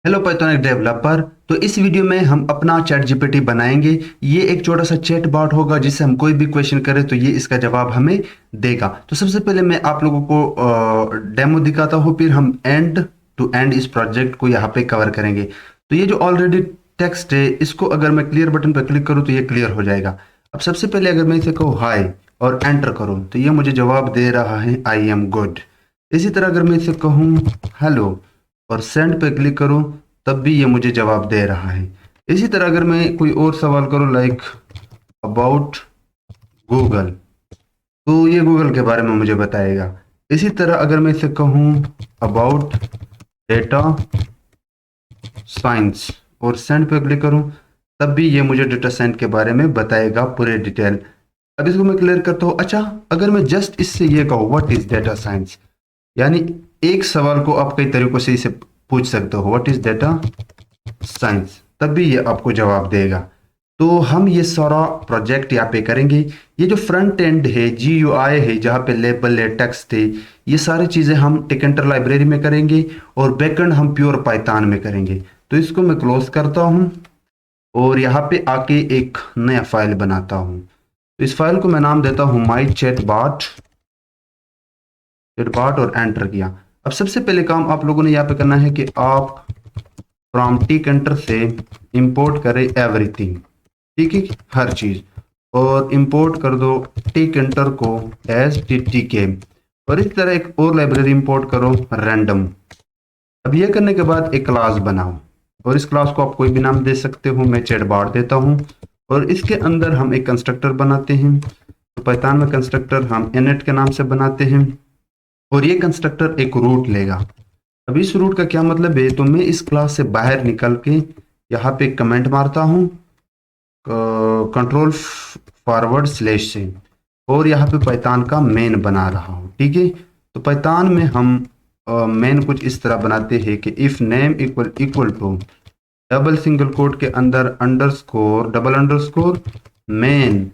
Hello Python developer. तो इस video में हम अपना चैट जीपीटी बनाएंगे। ये एक छोटा सा चैट बॉट होगा जिससे हम कोई भी क्वेश्चन करें तो ये इसका जवाब हमें देगा। तो सबसे पहले मैं आप लोगों को डेमो दिखाता हूँ, फिर हम एंड टू एंड इस प्रोजेक्ट को यहाँ पे कवर करेंगे। तो ये जो ऑलरेडी टेक्स्ट है इसको अगर मैं क्लियर बटन पर क्लिक करूँ तो ये क्लियर हो जाएगा। अब सबसे पहले अगर मैं इसे कहूँ हाय और एंटर करूँ तो ये मुझे जवाब दे रहा है आई एम गुड। इसी तरह अगर मैं इसे कहूँ हेलो और सेंड पे क्लिक करूं तब भी ये मुझे जवाब दे रहा है। इसी तरह अगर मैं कोई और सवाल करूं लाइक अबाउट गूगल तो ये गूगल के बारे में मुझे बताएगा। इसी तरह अगर मैं इसे कहूं अबाउट डेटा साइंस और सेंड पे क्लिक करूं तब भी ये मुझे डेटा साइंस के बारे में बताएगा पूरे डिटेल। अब इसको मैं क्लियर करता हूँ। अच्छा, अगर मैं जस्ट इससे ये कहूँ व्हाट इज डेटा साइंस, यानी एक सवाल को आप कई तरीकों से इसे पूछ सकते हो व्हाट इज डेटा साइंस, तब भी ये आपको जवाब देगा। तो हम ये सारा प्रोजेक्ट यहाँ पे करेंगे। ये जो फ्रंट एंड है जी यू आई है जहाँ पे लेबल है टेक्स्ट थे, ये सारी चीज़ें हम टिकेंटर लाइब्रेरी में करेंगे और बैकएंड हम प्योर पाइथन में करेंगे। तो इसको मैं क्लोज करता हूँ और यहाँ पे आके एक नया फाइल बनाता हूँ। तो इस फाइल को मैं नाम देता हूँ माई चैट बाट और एंटर किया। अब सबसे पहले काम आप लोगों ने यहाँ पे करना है कि आप फ्रॉम टिकेंटर से इंपोर्ट करें एवरीथिंग, ठीक है, हर चीज, और इंपोर्ट कर दो टिकेंटर को एज टीटीके। और इस तरह एक और लाइब्रेरी इंपोर्ट करो रैंडम। अब ये करने के बाद एक क्लास बनाओ और इस क्लास को आप कोई भी नाम दे सकते हो, मैं चैट बार देता हूँ। और इसके अंदर हम एक कंस्ट्रक्टर बनाते हैं। तो पाइथन में कंस्ट्रक्टर हम इनिट के नाम से बनाते हैं और ये कंस्ट्रक्टर एक रूट लेगा। अब इस रूट का क्या मतलब है, तो मैं इस क्लास से बाहर निकल के यहाँ पे कमेंट मारता हूँ कंट्रोल फॉरवर्ड स्लैश से और यहाँ पे पाइथन का मेन बना रहा हूँ, ठीक है। तो पाइथन में हम मेन कुछ इस तरह बनाते हैं कि if name equal equal to double single quote के अंदर अंडरस्कोर डबल अंडरस्कोर मेन।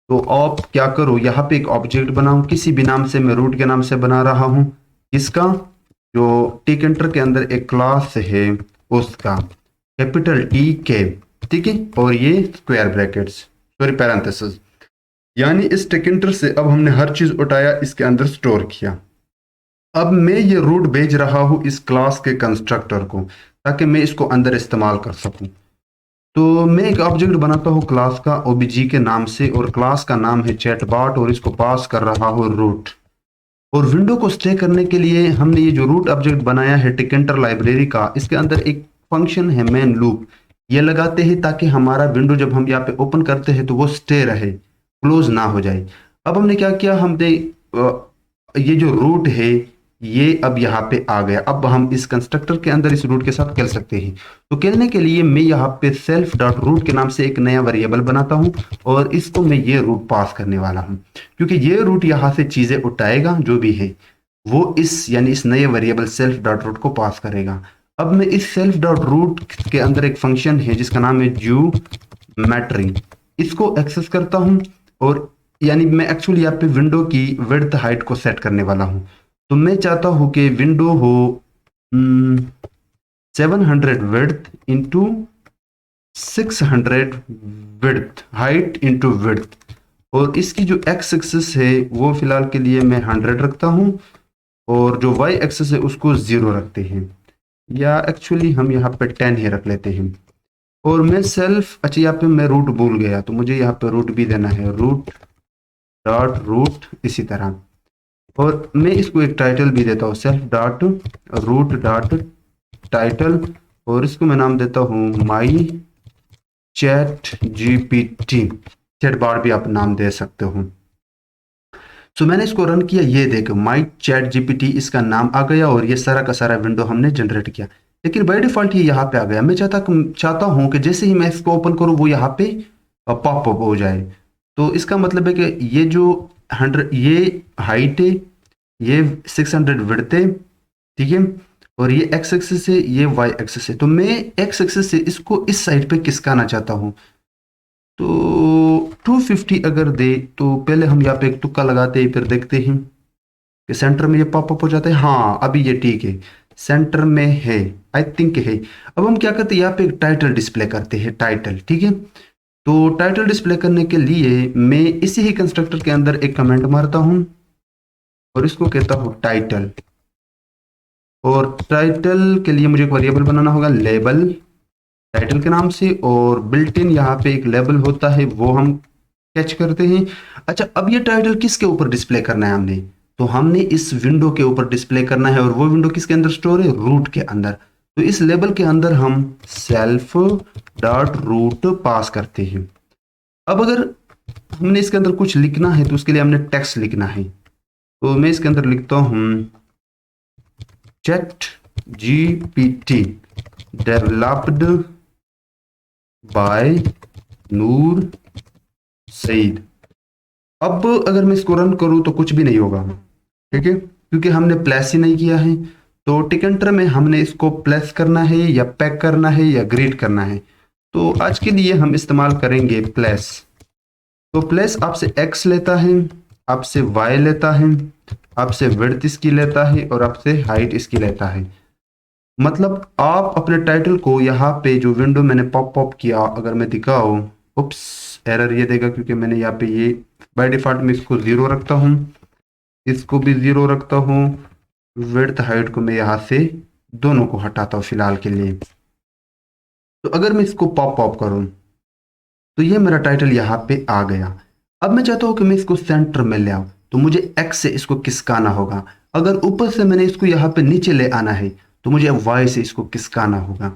तो आप क्या करो, यहाँ पे एक ऑब्जेक्ट बनाओ किसी भी नाम से, मैं रूट के नाम से बना रहा हूँ। इसका जो टिकेंटर के अंदर एक क्लास है उसका कैपिटल टी के, ठीक है, और ये स्क्वायर ब्रैकेट्स सॉरी पैरेंथेसिस, यानी इस टिकेंटर से अब हमने हर चीज उठाया इसके अंदर स्टोर किया। अब मैं ये रूट भेज रहा हूँ इस क्लास के कंस्ट्रक्टर को ताकि मैं इसको अंदर इस्तेमाल कर सकूं। तो मैं एक ऑब्जेक्ट बनाता हूँ क्लास का ओबीजी के नाम से और क्लास का नाम है चैटबॉट और इसको पास कर रहा हूँ रूट। और विंडो को स्टे करने के लिए हमने ये जो रूट ऑब्जेक्ट बनाया है टिकेंटर लाइब्रेरी का, इसके अंदर एक फंक्शन है मेन लूप, ये लगाते हैं ताकि हमारा विंडो जब हम यहाँ पे ओपन करते हैं तो वो स्टे रहे, क्लोज ना हो जाए। अब हमने क्या किया, हमने ये जो रूट है ये अब यहाँ पे आ गया। अब हम इस कंस्ट्रक्टर के अंदर इस रूट के साथ खेल सकते हैं। तो खेलने के लिए मैं यहाँ पे सेल्फ डॉट रूट के नाम से एक नया वेरिएबल बनाता हूँ और इसको मैं ये रूट पास करने वाला हूँ, क्योंकि ये रूट यहाँ से चीजें उठाएगा जो भी है वो इस यानी इस नए वेरिएबल सेल्फ डॉट रूट को पास करेगा। अब मैं इस सेल्फ डॉट रूट के अंदर एक फंक्शन है जिसका नाम है ज्योमेट्री, इसको एक्सेस करता हूँ और यानी मैं एक्चुअली यहाँ पे विंडो की विड्थ हाइट को सेट करने वाला हूँ। तो मैं चाहता हूँ कि विंडो हो 700 width into 600 width, height into width, और इसकी जो एक्स एक्सिस है वो फिलहाल के लिए मैं 100 रखता हूँ और जो वाई एक्सिस है उसको 0 रखते हैं, या एक्चुअली हम यहाँ पे 10 ही रख लेते हैं। और मैं सेल्फ, अच्छा यहाँ पे मैं रूट भूल गया तो मुझे यहाँ पे रूट भी देना है, रूट डॉट रूट इसी तरह। और मैं इसको एक टाइटल भी देता हूँ self dot root dot title और इसको मैं नाम देता हूँ my chat GPT, chat bar भी आप नाम दे सकते हो। सो मैंने इसको रन किया, ये देखो माई चैट जीपीटी इसका नाम आ गया और ये सारा का सारा विंडो हमने जनरेट किया। लेकिन बाय डिफॉल्ट ये यहाँ पे आ गया। मैं चाहता हूँ कि जैसे ही मैं इसको ओपन करूँ वो यहाँ पे पॉप अप हो जाए। तो इसका मतलब है कि ये जो 100 ये हाइट है, ये 600 विड्थ है, ठीक है, और ये एक्स एक्सिस है, ये वाई एक्सिस है। तो मैं एक्स एक्सिस से इसको इस साइड पे खिसकाना चाहता हूँ। तो 250 अगर दे तो पहले हम यहाँ पे एक तुक्का लगाते हैं, फिर देखते हैं कि सेंटर में ये पॉपअप हो जाता है। हाँ अभी ये ठीक है, सेंटर में है। आई थिंक है। अब हम क्या करते हैं, यहाँ पे एक टाइटल डिस्प्ले करते हैं, टाइटल, ठीक है। तो टाइटल डिस्प्ले करने के लिए मैं इसी ही कंस्ट्रक्टर के अंदर एक कमेंट मारता हूं और इसको कहता हूं टाइटल। और टाइटल के लिए मुझे एक वेरिएबल बनाना होगा, लेबल, टाइटल के नाम से, और बिल्ट इन यहाँ पे एक लेबल होता है वो हम कैच करते हैं। अच्छा, अब ये टाइटल किसके ऊपर डिस्प्ले करना है हमने, तो हमने इस विंडो के ऊपर डिस्प्ले करना है, और वो विंडो किसके अंदर स्टोर है, रूट के अंदर। तो इस लेबल के अंदर हम सेल्फ डॉट रूट पास करते हैं। अब अगर हमने इसके अंदर कुछ लिखना है तो उसके लिए हमने टेक्स्ट लिखना है। तो मैं इसके अंदर लिखता हूं चैट जीपीटी डेवलप्ड बाय नूर सईद। अब अगर मैं इसको रन करूं तो कुछ भी नहीं होगा, ठीक है, क्योंकि हमने प्लेस ही नहीं किया है। तो टिकंटर में हमने इसको प्लेस करना है या पैक करना है या ग्रीड करना है। तो आज के लिए हम इस्तेमाल करेंगे प्लेस। तो प्लेस आपसे एक्स लेता है, आपसे वाई लेता है, आपसे विड्थ इसकी लेता है और आपसे हाइट इसकी लेता है। मतलब आप अपने टाइटल को यहाँ पे जो विंडो मैंने पॉप पॉप किया अगर मैं दिखाऊं, उप्स, एरर ये देगा क्योंकि मैंने यहाँ पे ये बाय डिफॉल्ट में इसको 0 रखता हूँ, इसको भी 0 रखता हूँ, विड्थ हाइट को मैं यहाँ से दोनों को हटाता हूँ फिलहाल के लिए। तो अगर मैं इसको पॉप पॉप करूँ तो ये मेरा टाइटल यहाँ पे आ गया। अब मैं चाहता हूँ कि मैं इसको सेंटर में ले आऊँ, तो मुझे एक्स से इसको खिसकाना होगा। अगर ऊपर से मैंने इसको यहाँ पे नीचे ले आना है तो मुझे वाई से इसको खिसकाना होगा।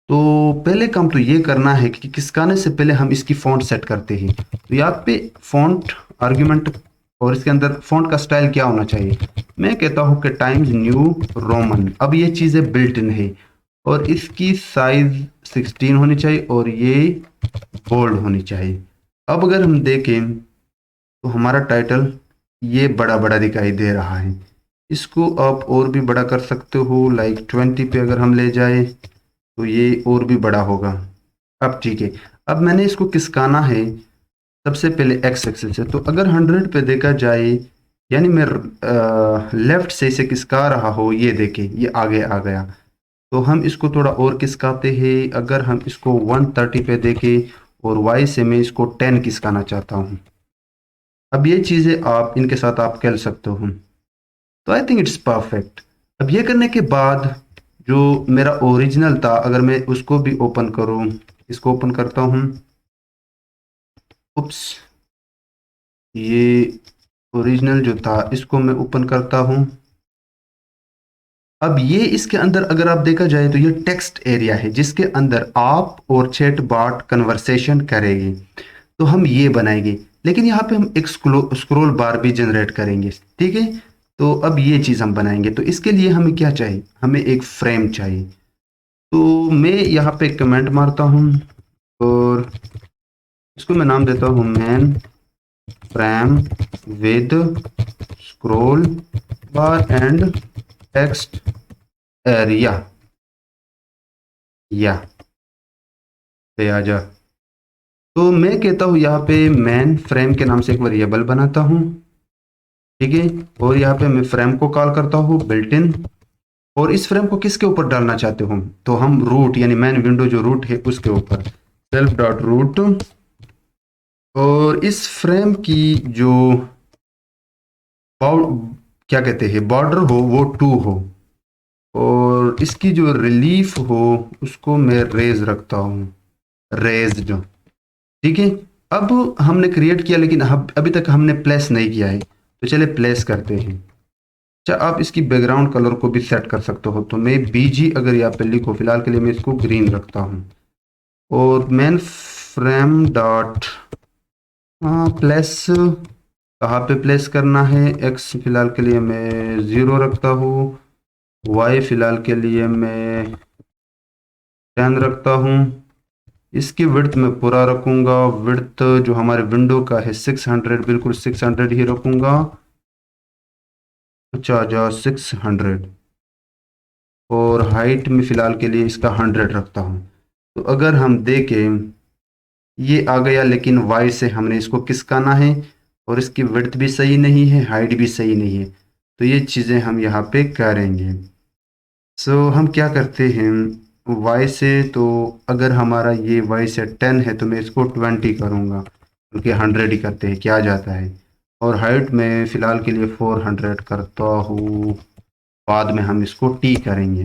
तो पहले काम तो ये करना है कि खिसकाने से पहले हम इसकी फॉन्ट सेट करते हैं। तो यहाँ पे फॉन्ट आर्ग्यूमेंट, और इसके अंदर फॉन्ट का स्टाइल क्या होना चाहिए, मैं कहता हूँ कि टाइम्स न्यू रोमन। अब ये चीज़ें बिल्ट इन है और इसकी साइज 16 होनी चाहिए और ये बोल्ड होनी चाहिए। अब अगर हम देखें तो हमारा टाइटल ये बड़ा बड़ा दिखाई दे रहा है। इसको आप और भी बड़ा कर सकते हो, लाइक 20 पे अगर हम ले जाए तो ये और भी बड़ा होगा। अब ठीक है, अब मैंने इसको खिसकाना है सबसे पहले एक्स एक्सिस से। तो अगर 100 पे देखा जाए, यानी मैं लेफ्ट से इसे खिसका रहा हो, ये देखें ये आगे आ गया। तो हम इसको थोड़ा और खिसकाते हैं। अगर हम इसको 130 पे देखें और वाई से मैं इसको 10 खिसकाना चाहता हूँ। अब ये चीज़ें आप इनके साथ आप खेल सकते हो। तो आई थिंक इट्स परफेक्ट। अब ये करने के बाद जो मेरा ओरिजिनल था, अगर मैं उसको भी ओपन करूँ, इसको ओपन करता हूँ, उप्स, ये ओरिजिनल जो था इसको मैं ओपन करता हूँ। अब ये इसके अंदर अगर आप देखा जाए तो ये टेक्स्ट एरिया है जिसके अंदर आप और चैट बॉट कन्वर्सेशन करेंगे। तो हम ये बनाएंगे, लेकिन यहाँ पे हम एक स्क्रोल बार भी जनरेट करेंगे, ठीक है। तो अब ये चीज़ हम बनाएंगे, तो इसके लिए हमें क्या चाहिए, हमें एक फ्रेम चाहिए। तो मैं यहाँ पे कमेंट मारता हूँ और इसको मैं नाम देता हूँ man frame with scroll bar and text area, या पे आ जा। तो मैं कहता हूँ यहाँ पे मैन फ्रेम के नाम से एक वेरिएबल बनाता हूँ, ठीक है। और यहाँ पे मैं फ्रेम को कॉल करता हूँ बिल्ट इन। और इस फ्रेम को किसके ऊपर डालना चाहते हो, तो हम रूट यानी मैन विंडो जो रूट है उसके ऊपर सेल्फ डॉट रूट। और इस फ्रेम की जो क्या कहते हैं बॉर्डर हो वो 2 हो, और इसकी जो रिलीफ हो उसको मैं रेज रखता हूँ, रेज्ड, ठीक है। अब हमने क्रिएट किया लेकिन अभी तक हमने प्लेस नहीं किया है, तो चले प्लेस करते हैं। अच्छा, आप इसकी बैकग्राउंड कलर को भी सेट कर सकते हो। तो मैं बीजी अगर यहाँ पे लिखो, फिलहाल के लिए मैं इसको ग्रीन रखता हूँ। और मैन फ्रेम डॉट प्लेस, कहाँ पे प्लेस करना है, एक्स फिलहाल के लिए मैं 0 रखता हूँ, वाई फिलहाल के लिए मैं 10 रखता हूँ। इसकी विड्थ मैं पूरा रखूँगा, विड्थ जो हमारे विंडो का है 600, बिल्कुल 600 ही रखूँगा। अच्छा, जा 600। और हाइट में फ़िलहाल के लिए इसका 100 रखता हूँ। तो अगर हम देखें ये आ गया, लेकिन वाई से हमने इसको खिसकाना है और इसकी विड्थ भी सही नहीं है, हाइट भी सही नहीं है। तो ये चीज़ें हम यहाँ पे करेंगे। हम क्या करते हैं, y से, तो अगर हमारा ये y से 10 है तो मैं इसको 20 करूँगा, क्योंकि 100 ही करते हैं क्या जाता है। और हाइट में फ़िलहाल के लिए 400 करता हूँ, बाद में हम इसको t करेंगे।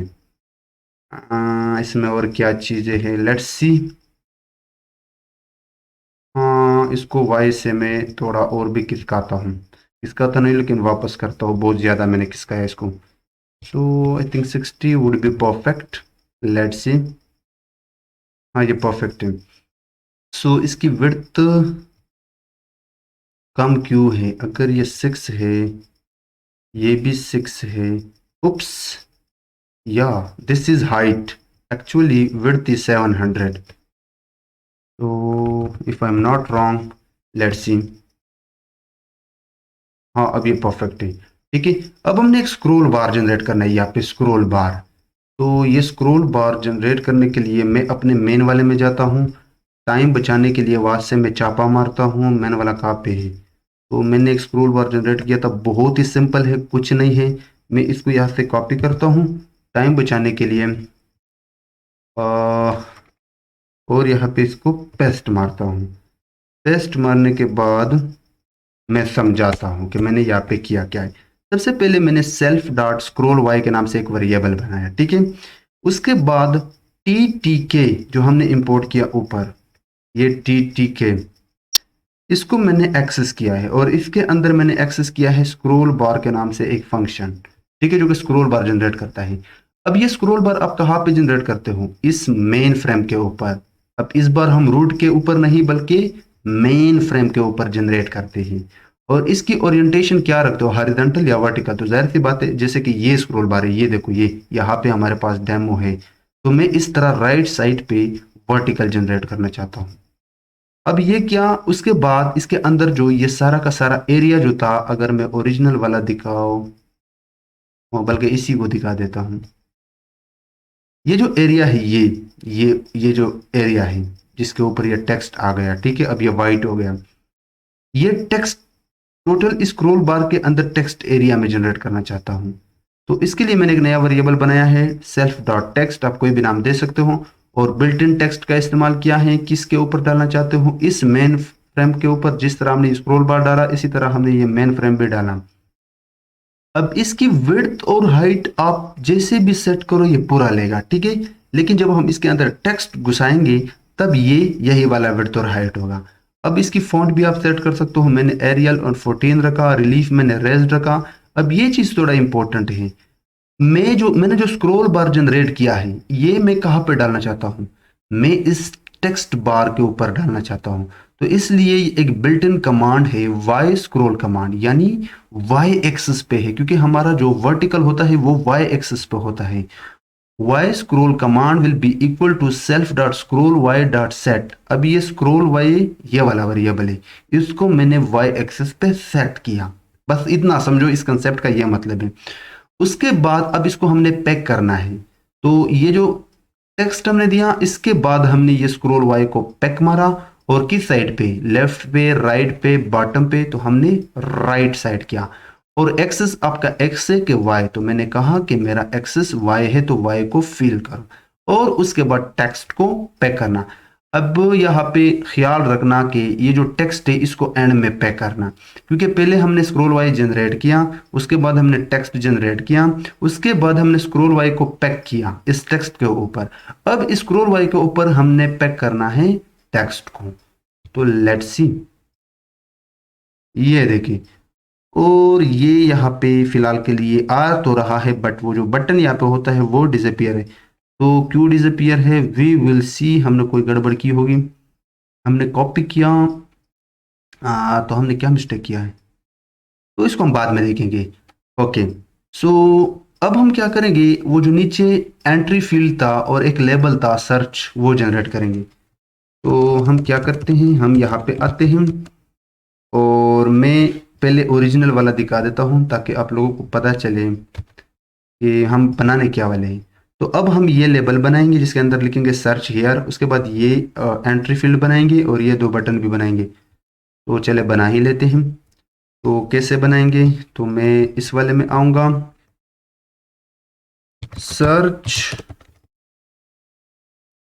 इसमें और क्या चीज़ें हैं, लेट्स सी। हाँ, इसको y से मैं थोड़ा और भी खिसकाता हूँ, खिसकाता नहीं लेकिन वापस करता हूँ, बहुत ज़्यादा मैंने खिसकाया इसको। So I think 60 would be perfect. Let's see. हाँ, ये परफेक्ट है। इसकी विड्थ कम क्यों है, अगर ये 6 है, ये भी 6 है। उप्स, या this is height, actually width is 700। तो if I am not wrong, let's see. हाँ, अब ये परफेक्ट है। ठीक है, अब हमने एक स्क्रोल बार जनरेट करना है यहाँ पे, स्क्रोल बार। तो ये स्क्रोल बार जनरेट करने के लिए मैं अपने मेन वाले में जाता हूँ, टाइम बचाने के लिए वहां से मैं चापा मारता हूँ मेन वाला कहाँ पे है। तो मैंने एक स्क्रोल बार जनरेट किया था, बहुत ही सिंपल है, कुछ नहीं है। मैं इसको यहाँ से कॉपी करता हूँ टाइम बचाने के लिए, आ, और यहाँ पे इसको पेस्ट मारता हूँ। पेस्ट मारने के बाद मैं समझाता हूँ कि मैंने यहाँ पे किया क्या है। सबसे पहले मैंने सेल्फ डॉट स्क्रोल वाई के नाम से एक वेरिएबल बनाया, ठीक है। उसके बाद टी टी के जो हमने इंपोर्ट किया ऊपर, ये टी टी के, इसको मैंने एक्सेस किया है, और इसके अंदर मैंने एक्सेस किया है स्क्रोल बार के नाम से एक फंक्शन, ठीक है, जो कि स्क्रोल बार जनरेट करता है। अब ये स्क्रोल बार आप कहाँ पे जनरेट करते हो, इस मेन फ्रेम के ऊपर। अब इस बार हम रूट के ऊपर नहीं बल्कि मेन फ्रेम के ऊपर जनरेट करते हैं। और इसकी ओरिएंटेशन क्या रखते हो, हॉरिजॉन्टल या वर्टिकल? तो जाहिर सी बात है, जैसे कि ये स्क्रोल बार है, ये देखो, ये यहाँ पे हमारे पास डेमो है, तो मैं इस तरह राइट साइड पे वर्टिकल जनरेट करना चाहता हूँ। अब ये क्या, उसके बाद इसके अंदर जो ये सारा का सारा एरिया जो था, अगर मैं ओरिजिनल वाला दिखाओ, बल्कि इसी को दिखा देता हूँ। ये जो एरिया है, ये जो एरिया है जिसके ऊपर ये टेक्स्ट आ गया, ठीक है, अब ये वाइट हो गया, ये टेक्स्ट टोटल स्क्रॉल बार के अंदर टेक्स्ट एरिया में जनरेट करना चाहता हूँ। तो इसके लिए मैंने एक नया वेरिएबल बनाया है, सेल्फ डॉट टेक्स्ट, आप कोई भी नाम दे सकते हो। और बिल्ट इन टेक्स्ट का इस्तेमाल किया है, किसके ऊपर डालना चाहते हो, इस मेन फ्रेम के ऊपर। जिस तरह हमने स्क्रॉल बार डाला, इसी तरह हमने ये मेन फ्रेम भी डाला। अब इसकी विड्थ और हाइट आप जैसे भी सेट करो, ये पूरा लेगा, ठीक है। लेकिन जब हम इसके अंदर टेक्स्ट घुसाएंगे, तब ये यही वाला विड्थ और हाइट होगा। अब इसकी फॉन्ट भी आप सेट कर सकते हो, मैंने एरियल और 14 रखा, रिलीफ मैंने रेज्ड रखा। अब ये चीज थोड़ा इंपॉर्टेंट है, मैंने जो स्क्रॉल बार जनरेट किया है, ये मैं कहाँ पर डालना चाहता हूँ, मैं इस टेक्स्ट बार के ऊपर डालना चाहता हूँ। तो इसलिए एक बिल्ट इन कमांड है, वाई स्क्रॉल कमांड, यानी वाई एक्सिस पे है, क्योंकि हमारा जो वर्टिकल होता है वो वाई एक्सिस पे होता है। Y scroll command will be equal to self dot scroll Y dot set. अब ये स्क्रॉल वाई ये वाला वेरिएबल है, इसको मैंने वाई एक्सिस पे सेट किया। बस इतना समझो, इस कंसेप्ट का यह मतलब है। उसके बाद अब इसको हमने पैक करना है। तो ये जो टेक्स्ट हमने दिया, इसके बाद हमने ये स्क्रॉल वाई को पैक मारा, और किस साइड पे, लेफ्ट पे, राइट पे, बॉटम पे, तो हमने राइट साइड किया। और एक्सेस आपका एक्स है कि वाई, तो मैंने कहा कि मेरा एक्सेस वाई है, तो वाई को फिल करो, और उसके बाद टेक्स्ट को पैक करना। अब यहाँ पे ख्याल रखना कि ये जो टेक्स्ट है इसको एंड में पैक करना, क्योंकि पहले हमने स्क्रॉल वाई जनरेट किया, उसके बाद हमने टेक्स्ट जनरेट किया, उसके बाद हमने स्क्रॉल वाई को पैक किया इस टेक्स्ट के ऊपर। अब स्क्रॉल वाई के ऊपर हमने पैक करना है टेक्स्ट को। तो लेट्स सी, ये देखिए, और ये यहाँ पे फिलहाल के लिए आ तो रहा है, बट वो जो बटन यहाँ पे होता है वो डिसअपियर है। तो क्यों डिसअपियर है, वी विल सी, हमने कोई गड़बड़ की होगी, हमने कॉपी किया, तो हमने क्या मिस्टेक किया है, तो इसको हम बाद में देखेंगे। ओके, सो अब हम क्या करेंगे, वो जो नीचे एंट्री फील्ड था और एक लेबल था सर्च, वो जनरेट करेंगे। तो हम क्या करते हैं, हम यहाँ पे आते हैं, और मैं पहले ओरिजिनल वाला दिखा देता हूँ ताकि आप लोगों को पता चले कि हम बनाने क्या वाले हैं। तो अब हम ये लेबल बनाएंगे जिसके अंदर लिखेंगे सर्च हियर, उसके बाद ये एंट्री फील्ड बनाएंगे, और ये दो बटन भी बनाएंगे। तो चले बना ही लेते हैं। तो कैसे बनाएंगे, तो मैं इस वाले में आऊँगा, सर्च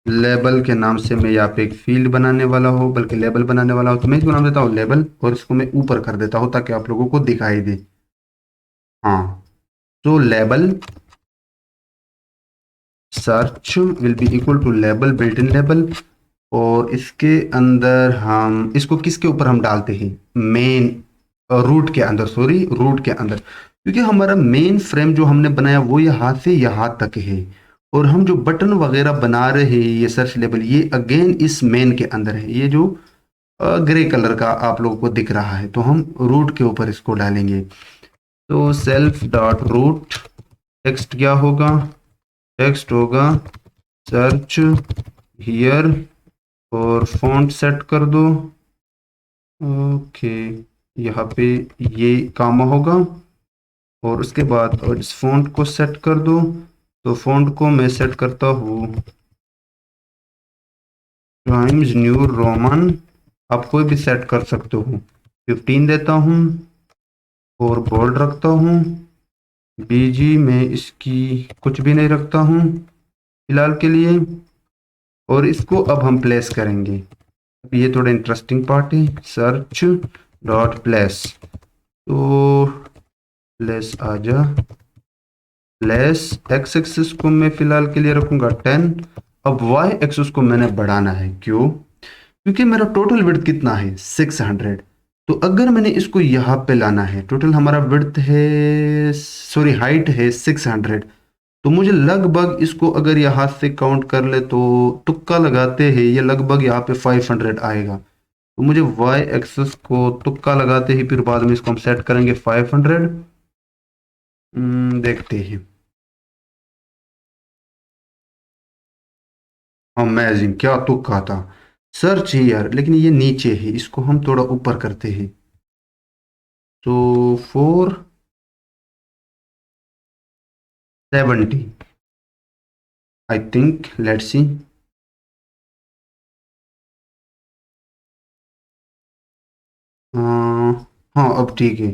लेबल के नाम से मैं यहाँ पे एक फील्ड बनाने वाला हूँ, बल्कि लेबल बनाने वाला हूँ, तो मैं इसको नाम देता हूँ लेबल और इसको मैं ऊपर कर देता हूँ ताकि आप लोगों को दिखाई दे। हाँ, तो label search will be equal to label built in label, और इसके अंदर हम इसको किसके ऊपर हम डालते हैं, मेन रूट के अंदर, सॉरी रूट के अंदर, क्योंकि हमारा मेन फ्रेम जो हमने बनाया वो यहाँ से यहाँ तक है, और हम जो बटन वगैरह बना रहे हैं ये सर्च लेबल ये अगेन इस मेन के अंदर है, ये जो ग्रे कलर का आप लोगों को दिख रहा है, तो हम रूट के ऊपर इसको डालेंगे। तो सेल्फ डॉट रूट टेक्स्ट क्या होगा, टेक्स्ट होगा सर्च हियर, और फॉन्ट सेट कर दो। ओके, यहाँ पे ये कामा होगा, और उसके बाद और इस फॉन्ट को सेट कर दो। तो फॉन्ट को मैं सेट करता हूँ टाइम्स न्यू रोमन, आप कोई भी सेट कर सकते हो, 15 देता हूँ, और बोल्ड रखता हूँ। बीजी में इसकी कुछ भी नहीं रखता हूँ फिलहाल के लिए, और इसको अब हम प्लेस करेंगे। अब ये थोड़ा इंटरेस्टिंग पार्ट है, सर्च डॉट प्लेस, तो प्लेस आ जा, प्लेस एक्स एक्सिस को मैं फिलहाल के लिए रखूंगा 10। अब वाई एक्सिस को मैंने बढ़ाना है, क्यों, क्योंकि मेरा टोटल विड्थ कितना है 600, तो अगर मैंने इसको यहाँ पे लाना है, टोटल हमारा विड्थ है, सॉरी हाइट है 600, तो मुझे लगभग इसको अगर यहाँ से काउंट कर ले तो तुक्का लगाते हैं ये लगभग यहाँ पे 500 आएगा, तो मुझे वाई एक्सिस को तुक्का लगाते ही फिर बाद में इसको हम सेट करेंगे 500। देखते हैं। अमेजिंग, क्या तुक्का था, सर्च हियर, लेकिन ये नीचे है, इसको हम थोड़ा ऊपर करते हैं, तो 470 आई थिंक, लेट्स सी। हाँ अब ठीक है,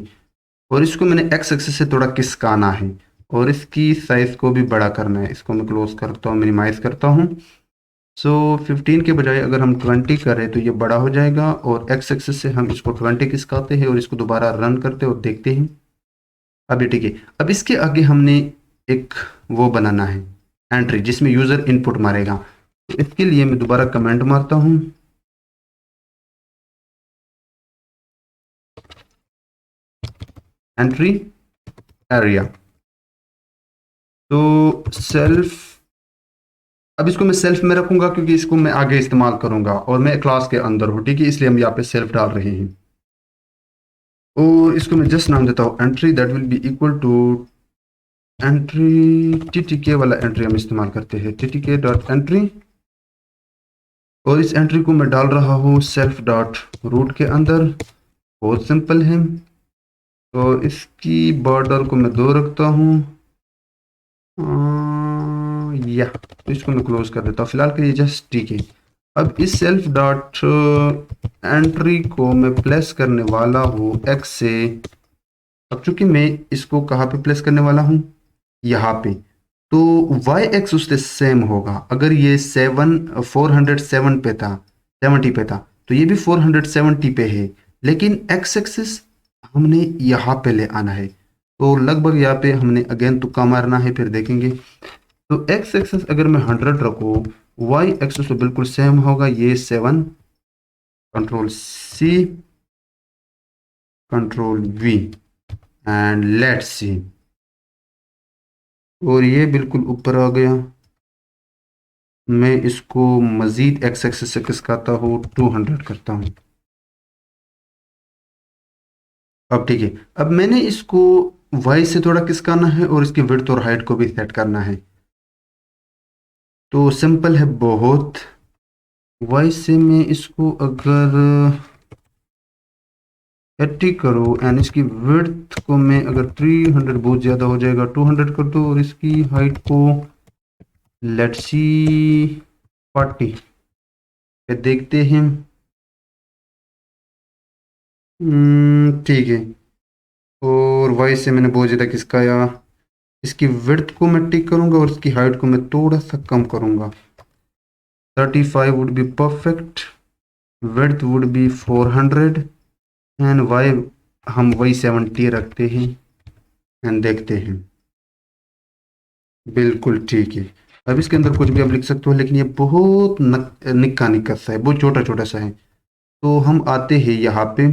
और इसको मैंने एक्स एक्सिस से थोड़ा खिसकाना है, और इसकी साइज को भी बड़ा करना है, इसको मैं क्लोज करता हूँ, मिनिमाइज करता हूँ। सो 15 के बजाय अगर हम 20 करें तो ये बड़ा हो जाएगा, और एक्स एक्सिस से हम इसको 20 खिसकाते हैं और इसको दोबारा रन करते हैं और देखते हैं। अब ये ठीक है। अब इसके आगे हमने एक वो बनाना है एंट्री जिसमें यूजर इनपुट मारेगा, तो इसके लिए मैं दोबारा कमेंट मारता हूँ, एंट्री एरिया, तो सेल्फ, अब इसको मैं सेल्फ में रखूंगा क्योंकि इसको मैं आगे इस्तेमाल करूंगा और मैं क्लास के अंदर हूँ, ठीक है, इसलिए हम यहाँ पे सेल्फ डाल रहे हैं, और इसको मैं जस्ट नाम देता हूँ entry, that will be equal to entry TTK वाला एंट्री हम इस्तेमाल करते हैं, टीटीके डॉट एंट्री, और इस एंट्री को मैं डाल रहा हूँ सेल्फ डॉट रूट के अंदर, बहुत सिंपल है। तो इसकी बॉर्डर को मैं 2 रखता हूँ, या तो इसको मैं क्लोज कर देता हूँ फिलहाल के लिए, जस्ट ठीक है। अब इस सेल्फ डॉट एंट्री को मैं प्लेस करने वाला हूँ एक्स से, अब चूंकि मैं इसको कहाँ पे प्लेस करने वाला हूँ, यहाँ पे, तो वाई एक्स उससे सेम होगा, अगर ये 407 पे था, 70 पे था, तो ये भी 470 पे है, लेकिन एक्स एक्सिस हमने यहाँ पे ले आना है, तो लगभग यहाँ पे हमने अगेन तुक्का मारना है, फिर देखेंगे। तो एक्स एक्सिस अगर मैं 100 रखूँ, वाई एक्सिस तो बिल्कुल सेम होगा, ये 7, control C, control V, and let's see, और ये बिल्कुल ऊपर आ गया। मैं इसको मजीद एक्स एक्सिस से खिसकाता हूँ, 200 करता हूँ। अब ठीक है, अब मैंने इसको वाई से थोड़ा खिसकाना है और इसकी विड्थ और हाइट को भी सेट करना है, तो सिंपल है बहुत। वाई से मैं इसको अगर 80 करो एंड इसकी विड्थ को मैं अगर 300, बहुत ज़्यादा हो जाएगा, 200 कर दो, और इसकी हाइट को लेट्स सी 40 पे देखते हैं। ठीक है, और वाई से मैंने बहुत ज़्यादा खिसकाया, इसकी विड्थ को मैं टिक करूंगा और इसकी हाइट को मैं थोड़ा सा कम करूंगा। 35 would be perfect, width would be 400 and Y हम वही 70 रखते हैं एंड देखते हैं। बिल्कुल ठीक है। अब इसके अंदर कुछ भी आप लिख सकते हो, लेकिन ये बहुत निक्का निक्का सा है, बहुत छोटा छोटा सा है। तो हम आते हैं यहाँ पे,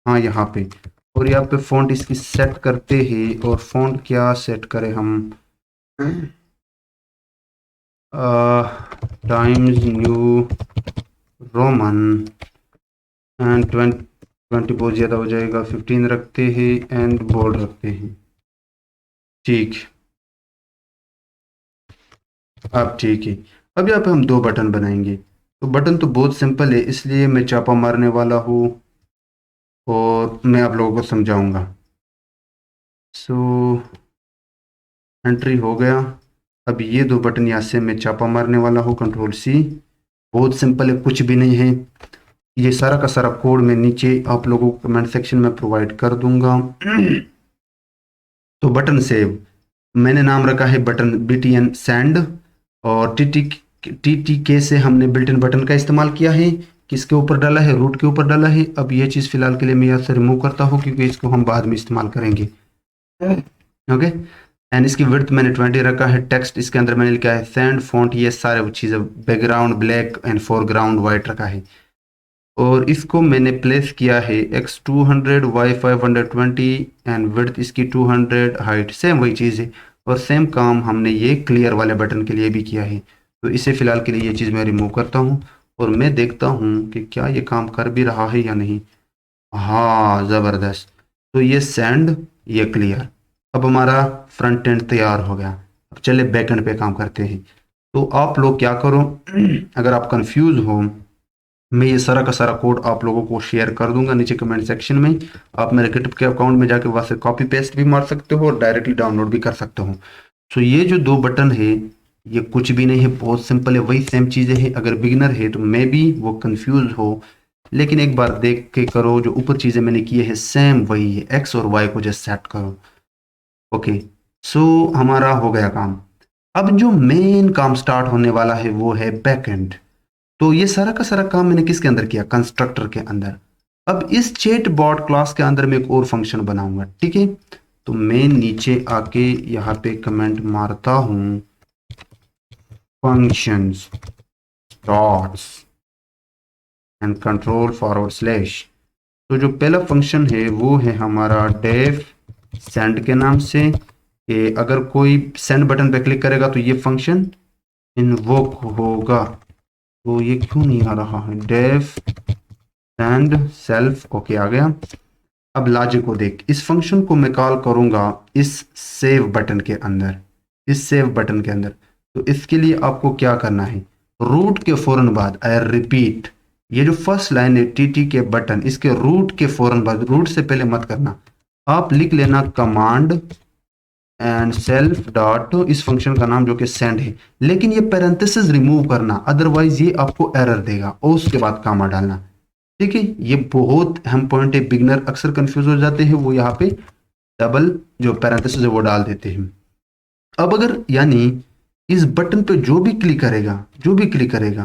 हाँ यहाँ पे, और यहाँ पे फॉन्ट इसकी सेट करते हैं। और फॉन्ट क्या सेट करें हम, टाइम्स न्यू रोमन एंड 20 बहुत ज़्यादा हो जाएगा, 15 रखते हैं एंड बोल्ड रखते हैं। ठीक, अब ठीक है। अब यहाँ पे हम दो बटन बनाएंगे। तो बटन तो बहुत सिंपल है, इसलिए मैं चापा मारने वाला हूँ और मैं आप लोगों को समझाऊंगा। सो एंट्री हो गया। अब ये दो बटन यहाँ से मैं चापा मारने वाला हूँ, कंट्रोल सी। बहुत सिंपल है, कुछ भी नहीं है। ये सारा का सारा कोड मैं नीचे आप लोगों को कमेंट सेक्शन में प्रोवाइड कर दूंगा। तो बटन सेव मैंने नाम रखा है बटन BTN सेंड, और TTK से हमने बिल्ट इन बटन का इस्तेमाल किया है। किसके ऊपर डाला है, रूट के ऊपर डाला है। अब ये चीज़ फिलहाल के लिए मैं यहाँ से रिमूव करता हूँ, क्योंकि इसको हम बाद में इस्तेमाल करेंगे। ओके, एंड इसकी विड्थ मैंने 20 रखा है। टेक्स्ट इसके अंदर मैंने लिखा है सेंड फॉन्ट, ये सारे चीज़ें, background black and foreground white रखा है। और इसको मैंने प्लेस किया है x 200 y 520 एंड विड्थ इसकी 200, हाइट सेम वही चीज़ है। और सेम काम हमने ये क्लियर वाले बटन के लिए भी किया है। तो इसे फिलहाल के लिए ये चीज़ मैं रिमूव करता हूँ और मैं देखता हूँ कि क्या ये काम कर भी रहा है या नहीं। हाँ, ज़बरदस्त। तो ये सेंड, ये क्लियर। अब हमारा फ्रंट एंड तैयार हो गया। अब चले बैक एंड पे काम करते हैं। तो आप लोग क्या करो, अगर आप कंफ्यूज हो, मैं ये सारा का सारा कोड आप लोगों को शेयर कर दूंगा नीचे कमेंट सेक्शन में। आप मेरे गिटहब के अकाउंट में जाके वहाँ से कॉपी पेस्ट भी मार सकते हो और डायरेक्टली डाउनलोड भी कर सकते हो। सो ये जो दो बटन है, ये कुछ भी नहीं है, बहुत सिंपल है, वही सेम चीज़ें हैं। अगर बिगिनर है तो मे भी वो कंफ्यूज हो, लेकिन एक बार देख के करो। जो ऊपर चीज़ें मैंने की है सेम वही है, एक्स और वाई को जस्ट सेट करो। ओके, सो हमारा हो गया काम। अब जो मेन काम स्टार्ट होने वाला है वो है बैक एंड। तो ये सारा का सारा काम मैंने किसके अंदर किया, कंस्ट्रक्टर के अंदर। अब इस चैट बॉट क्लास के अंदर मैं एक और फंक्शन बनाऊंगा, ठीक है। तो मैं नीचे आके यहाँ पे कमेंट मारता हूँ, functions dots and control forward slash. तो जो पहला फंक्शन है वो है हमारा डेफ सेंड के नाम से। कि अगर कोई सेंड बटन पे क्लिक करेगा तो ये फंक्शन इन्वोक होगा। तो ये क्यों नहीं आ रहा है, डेफ सेंड सेल्फ, ओके आ गया। अब लॉजिक को देख, इस फंक्शन को मैं कॉल करूंगा इस सेव बटन के अंदर, इस सेव बटन के अंदर। तो इसके लिए आपको क्या करना है, रूट के फौरन बाद, आई रिपीट, ये जो फर्स्ट लाइन है टीटी के बटन, इसके रूट के फौरन बाद, रूट से पहले मत करना, आप लिख लेना कमांड एंड सेल्फ डॉट इस फंक्शन का नाम जो कि सेंड है। लेकिन ये पैरेंथेसिस रिमूव करना, अदरवाइज ये आपको एरर देगा, और उसके बाद कामा डालना। ठीक है, ये बहुत अहम पॉइंट है, बिगनर अक्सर कंफ्यूज हो जाते हैं, वो यहाँ पे डबल जो पैरेंथेसिस है वो डाल देते हैं। अब अगर यानी इस बटन पे जो भी क्लिक करेगा, जो भी क्लिक करेगा,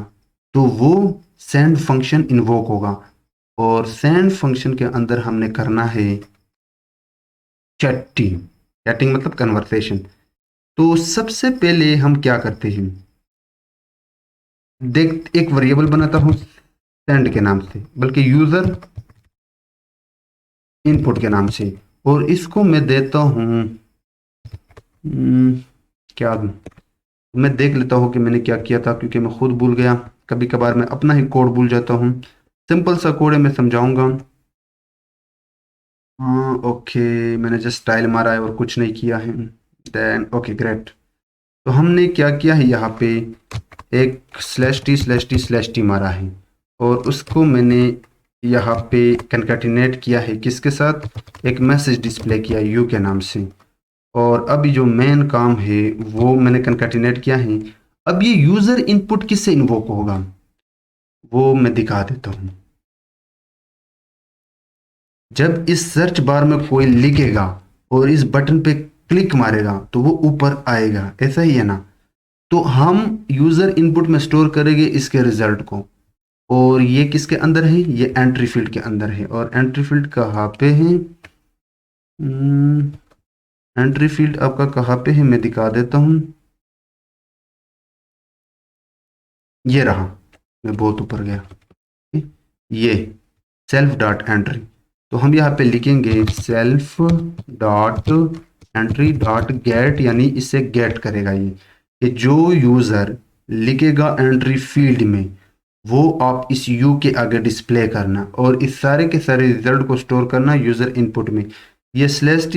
तो वो सेंड फंक्शन इन्वोक होगा। और सेंड फंक्शन के अंदर हमने करना है चैटिंग। चैटिंग मतलब कन्वर्सेशन। तो सबसे पहले हम क्या करते हैं, देख एक वेरिएबल बनाता हूं सेंड के नाम से, बल्कि यूजर इनपुट के नाम से, और इसको मैं देता हूं क्या दूं? मैं देख लेता हूं कि मैंने क्या किया था, क्योंकि मैं खुद भूल गया। कभी कभार मैं अपना ही कोड भूल जाता हूं। सिंपल सा कोड है, मैं समझाऊंगा। हाँ ओके, मैंने जस्ट स्टाइल मारा है और कुछ नहीं किया है। Then okay great. तो हमने क्या किया है, यहाँ पे एक /t/t/t मारा है, और उसको मैंने यहाँ पे कंकैटिनेट किया है किसके साथ, एक मैसेज डिस्प्ले किया यू के नाम से। और अभी जो मेन काम है वो मैंने कंकैटिनेट किया है। अब ये यूजर इनपुट किससे इन्वोक होगा वो मैं दिखा देता हूँ। जब इस सर्च बार में कोई लिखेगा और इस बटन पे क्लिक मारेगा तो वो ऊपर आएगा, ऐसा ही है ना। तो हम यूजर इनपुट में स्टोर करेंगे इसके रिजल्ट को, और ये किसके अंदर है, ये एंट्री फील्ड के अंदर है। और एंट्री फील्ड कहाँ पे है, एंट्री फील्ड आपका कहाँ पे है, मैं दिखा देता हूँ। ये रहा, मैं बहुत ऊपर गया, ये सेल्फ डॉट एंट्री। तो हम यहाँ पे लिखेंगे self dot entry dot gate, यानी इससे गेट करेगा ये कि जो यूजर लिखेगा एंट्री फील्ड में वो आप इस यू के आगे डिस्प्ले करना, और इस सारे के सारे रिजल्ट को स्टोर करना यूजर इनपुट में। ये स्लैश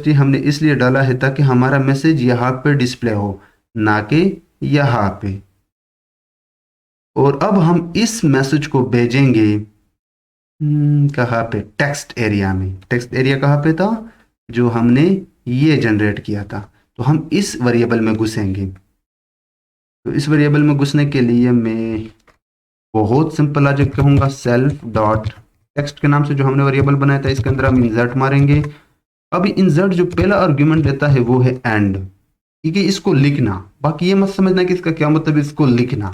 टी हमने इसलिए डाला है ताकि हमारा मैसेज यहाँ पे डिस्प्ले हो, ना कि यहाँ पे। और अब हम इस मैसेज को भेजेंगे कहाँ पे, टेक्स्ट एरिया में। टेक्स्ट एरिया कहाँ पे था, जो हमने ये जनरेट किया था। तो हम इस वेरिएबल में घुसेंगे। तो इस वेरिएबल में घुसने के लिए मैं बहुत सिंपल लॉजिक कहूँगा, सेल्फ डॉट टेक्स्ट के नाम से जो हमने वेरिएबल बनाया था इसके अंदर हम इंसर्ट मारेंगे। अभी इंसर्ट जो पहला आर्ग्यूमेंट देता है वो है एंड, ठीक है, इसको लिखना। बाकी ये मत समझना कि इसका क्या मतलब, इसको लिखना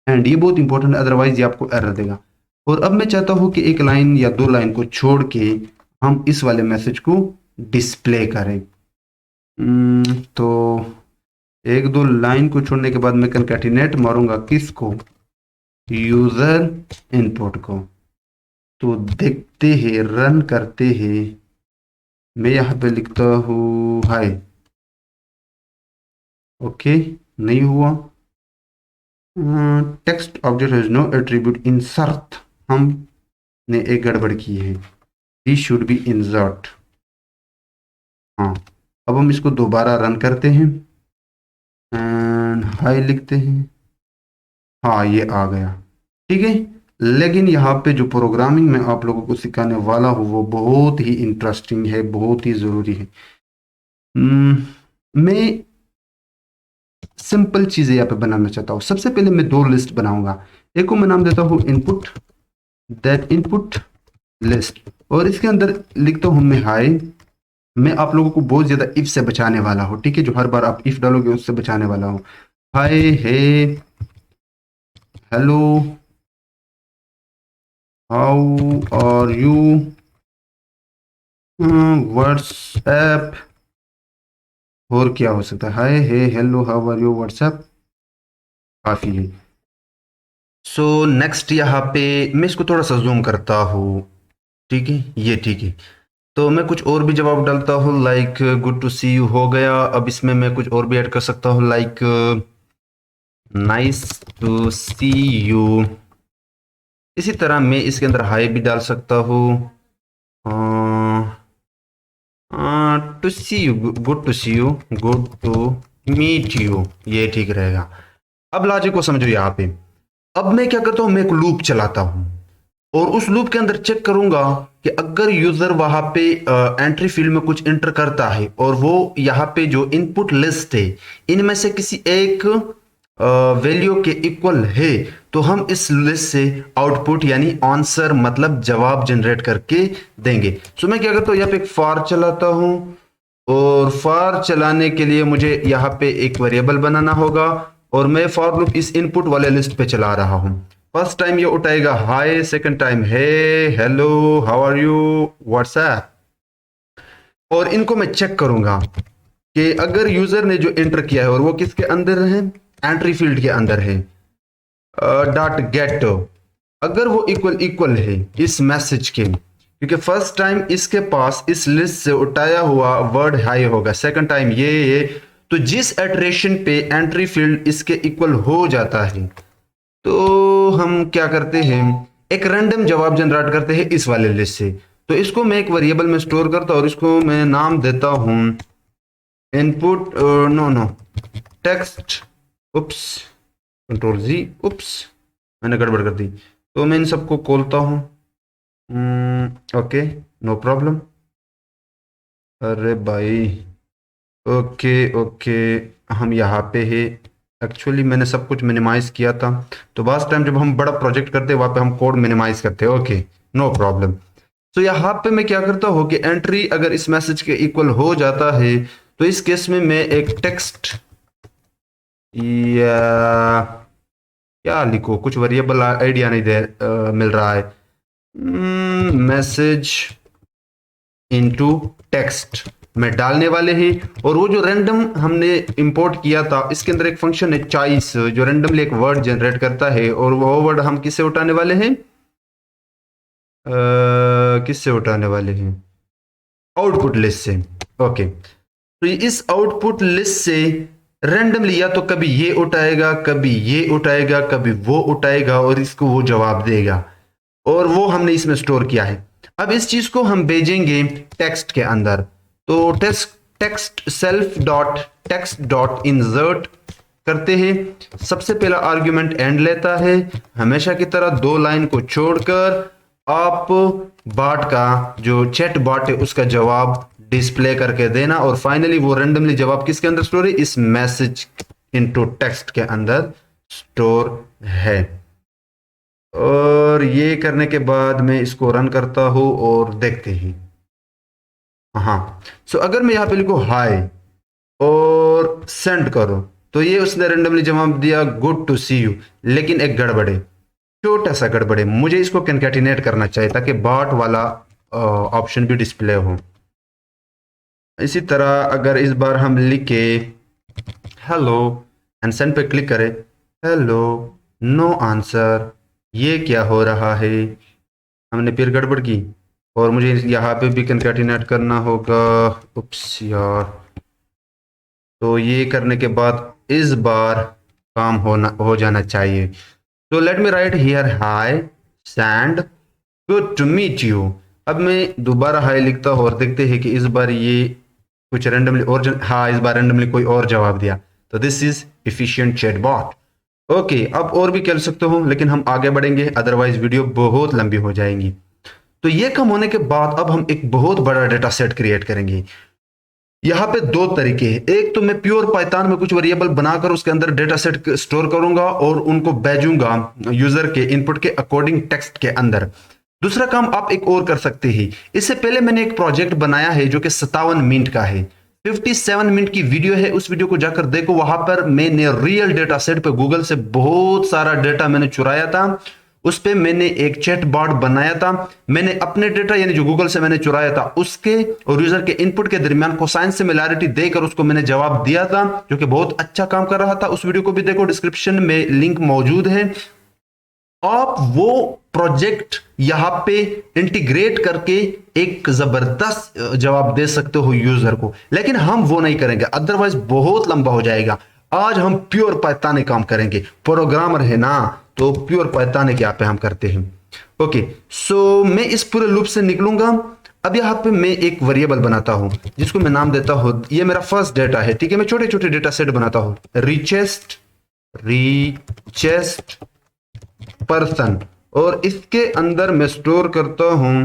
एंड, ये बहुत इंपॉर्टेंट है, अदरवाइज ये आपको एरर देगा। और अब मैं चाहता हूं कि एक लाइन या दो लाइन को छोड़ के हम इस वाले मैसेज को डिस्प्ले करें। तो एक दो लाइन को छोड़ने के बाद मैं कंकैटिनेट मारूंगा किसको, यूजर इनपुट को। तो देखते हैं, रन करते हैं। मैं यहाँ पे लिखता हूँ हाय, ओके, नहीं हुआ। Text object has no attribute insert, हमने एक गड़बड़ की है, ही शुड बी इंसर्ट। हाँ, अब हम इसको दोबारा रन करते हैं एंड हाय लिखते हैं। हाँ, ये आ गया, ठीक है। लेकिन यहाँ पे जो प्रोग्रामिंग मैं आप लोगों को सिखाने वाला हूँ वो बहुत ही इंटरेस्टिंग है, बहुत ही ज़रूरी है। मैं सिंपल चीज़ें यहाँ पे बनाना चाहता हूँ। सबसे पहले मैं दो लिस्ट बनाऊंगा, एक को मैं नाम देता हूँ इनपुट, दैट इनपुट लिस्ट, और इसके अंदर लिखता हूँ मैं हाय। मैं आप लोगों को बहुत ज़्यादा इफ से बचाने वाला हूँ, ठीक है, जो हर बार आप इफ डालोगे उससे बचाने वाला हूँ। Hi, hey, hello, how are you, what's up, और क्या हो सकता है, hi, hey, hello, how are you, what's up, काफ़ी है। सो नेक्स्ट यहाँ पे मैं इसको थोड़ा सा जूम करता हूँ, ठीक है, ये ठीक है। तो मैं कुछ और भी जवाब डालता हूँ, like good to see you हो गया। अब इसमें मैं कुछ और भी ऐड कर सकता हूँ, like nice to see you. इसी तरह मैं इसके अंदर हाई भी डाल सकता हूँ, to see you, good to see you, good to meet you, ये ठीक रहेगा। अब लॉजिक को समझो यहाँ पे। अब मैं क्या करता हूँ, मैं एक लूप चलाता हूँ और उस लूप के अंदर चेक करूंगा कि अगर यूजर वहां पे एंट्री फील्ड में कुछ एंटर करता है और वो यहाँ पे जो इनपुट लिस्ट है इनमें से किसी एक वैल्यू के इक्वल है, तो हम इस लिस्ट से आउटपुट यानी आंसर मतलब जवाब जनरेट करके देंगे। सो मैं क्या करता हूँ, यहाँ पे एक फॉर चलाता हूँ, और फॉर चलाने के लिए मुझे यहाँ पे एक वेरिएबल बनाना होगा, और मैं फॉर लूप इस इनपुट वाले लिस्ट पे चला रहा हूँ। फर्स्ट टाइम ये उठाएगा hi, second time hey, hello, how are you, what's up. और इनको मैं चेक करूंगा कि अगर यूजर ने जो एंटर किया है और वो किसके अंदर है, एंट्री फील्ड के अंदर है, डॉट गेट, अगर वो इक्वल इक्वल है इस मैसेज के, क्योंकि फर्स्ट टाइम इसके पास इस लिस्ट से उठाया हुआ वर्ड हाई होगा, सेकंड टाइम ये, तो जिस एट्रेशन पे एंट्री फील्ड इसके इक्वल हो जाता है तो हम क्या करते हैं, एक रैंडम जवाब जनरेट करते हैं इस वाले लिस्ट से। तो इसको मैं एक वेरिएबल में स्टोर करता हूं और इसको मैं नाम देता हूं इनपुट, नो नो, टेक्स्ट, उप्स, कंट्रोल जी, उप्स, मैंने गड़बड़ कर दी। तो मैं इन सबको खोलता हूं, ओके, नो प्रॉब्लम। अरे भाई, ओके ओके, हम यहाँ पे है। एक्चुअली मैंने सब कुछ मिनिमाइज किया था, तो लास्ट टाइम जब हम बड़ा प्रोजेक्ट करते हैं वहाँ पे हम कोड मिनिमाइज करते हैं, ओके, नो प्रॉब्लम। तो यहाँ पे मैं क्या करता हूँ कि एंट्री अगर इस मैसेज के इक्वल हो जाता है तो इस केस में मैं एक टेक्स्ट या क्या लिखो, कुछ वेरिएबल आइडिया नहीं मिल रहा है। मैसेज इनटू टेक्स्ट में डालने वाले हैं, और वो जो रैंडम हमने इंपोर्ट किया था इसके अंदर एक फंक्शन है चॉइस जो रैंडमली एक वर्ड जनरेट करता है, और वो वर्ड हम किससे उठाने वाले हैं, किससे उठाने वाले हैं, आउटपुट लिस्ट से। ओके, तो इस आउटपुट लिस्ट से रैंडमली या तो कभी ये उठाएगा, कभी ये उठाएगा, कभी वो उठाएगा, और इसको वो जवाब देगा, और वो हमने इसमें स्टोर किया है। अब इस चीज को हम भेजेंगे टेक्स्ट के अंदर, तो text self dot text dot insert करते हैं। सबसे पहला आर्गुमेंट एंड लेता है, हमेशा की तरह 2 लाइन को छोड़कर आप बाट का जो चैट बाट है उसका जवाब डिस्प्ले करके देना, और फाइनली वो रैंडमली जवाब किसके अंदर स्टोर है, इस मैसेज इनटू टेक्स्ट के अंदर स्टोर है। और ये करने के बाद मैं इसको रन करता हूं और देखते हैं। हाँ, सो अगर मैं यहां पे लिखूं हाय और सेंड करो, तो ये उसने रैंडमली जवाब दिया गुड टू सी यू, लेकिन एक गड़बड़े, छोटा सा गड़बड़े, मुझे इसको कंकैटिनेट करना चाहिए ताकि बाट वाला ऑप्शन भी डिस्प्ले हो। इसी तरह अगर इस बार हम लिखे हेलो एंड सेंड पे क्लिक करें, हेलो नो आंसर, ये क्या हो रहा है, हमने फिर गड़बड़ की, और मुझे यहाँ पे भी कंकैटिनेट करना होगा। उप्स यार, तो ये करने के बाद इस बार काम हो जाना चाहिए। तो let me write here hi sand good to meet you. अब मैं दोबारा हाय लिखता हूँ और देखते हैं कि इस बार ये कुछ रैंडमली और हाँ, इस बार रैंडमली कोई और जवाब दिया, तो this is efficient chatbot. Okay, अब और भी कह सकते हो, लेकिन हम आगे बढ़ेंगे अदरवाइज वीडियो बहुत लंबी हो जाएंगी। तो ये काम होने के बाद अब हम एक बहुत बड़ा डेटा सेट क्रिएट करेंगे। यहाँ पे 2 तरीके हैं, एक तो मैं प्योर पाइथन में कुछ वेरिएबल बनाकर उसके अंदर डेटा सेट स्टोर करूंगा और उनको भेजूंगा यूजर के इनपुट के अकॉर्डिंग टेक्स्ट के अंदर। दूसरा काम आप एक और कर सकते हैं, इससे पहले मैंने एक प्रोजेक्ट बनाया है जो कि 57 मिनट का है, 57 मिनट की वीडियो है, उस वीडियो को जाकर देखो। वहां पर मैंने रियल डेटा सेट पे गूगल से बहुत सारा डेटा मैंने चुराया था, उस पे मैंने एक चैट बॉट बनाया था। मैंने अपने डेटा यानी जो गूगल से मैंने चुराया था उसके और यूजर के इनपुट के दरमियान कोसाइन सिमिलैरिटी देकर उसको मैंने जवाब दिया था, जो कि बहुत अच्छा काम कर रहा था। उस वीडियो को भी देखो, डिस्क्रिप्शन में लिंक मौजूद है। आप वो प्रोजेक्ट यहां पे इंटीग्रेट करके एक जबरदस्त जवाब दे सकते हो यूजर को, लेकिन हम वो नहीं करेंगे, अदरवाइज बहुत लंबा हो जाएगा। आज हम प्योर पाइथन काम करेंगे, प्रोग्रामर है ना, तो प्योर पाइथन क्या पे हम करते हैं। ओके, सो मैं इस पूरे लूप से निकलूंगा। अब यहाँ पे मैं एक वेरिएबल बनाता हूं जिसको मैं नाम देता हूं, ये मेरा फर्स्ट डेटा है, ठीक है। मैं छोटे छोटे डेटा सेट बनाता हूं, रिचेस्ट पर्सन, और इसके अंदर मैं स्टोर करता हूं।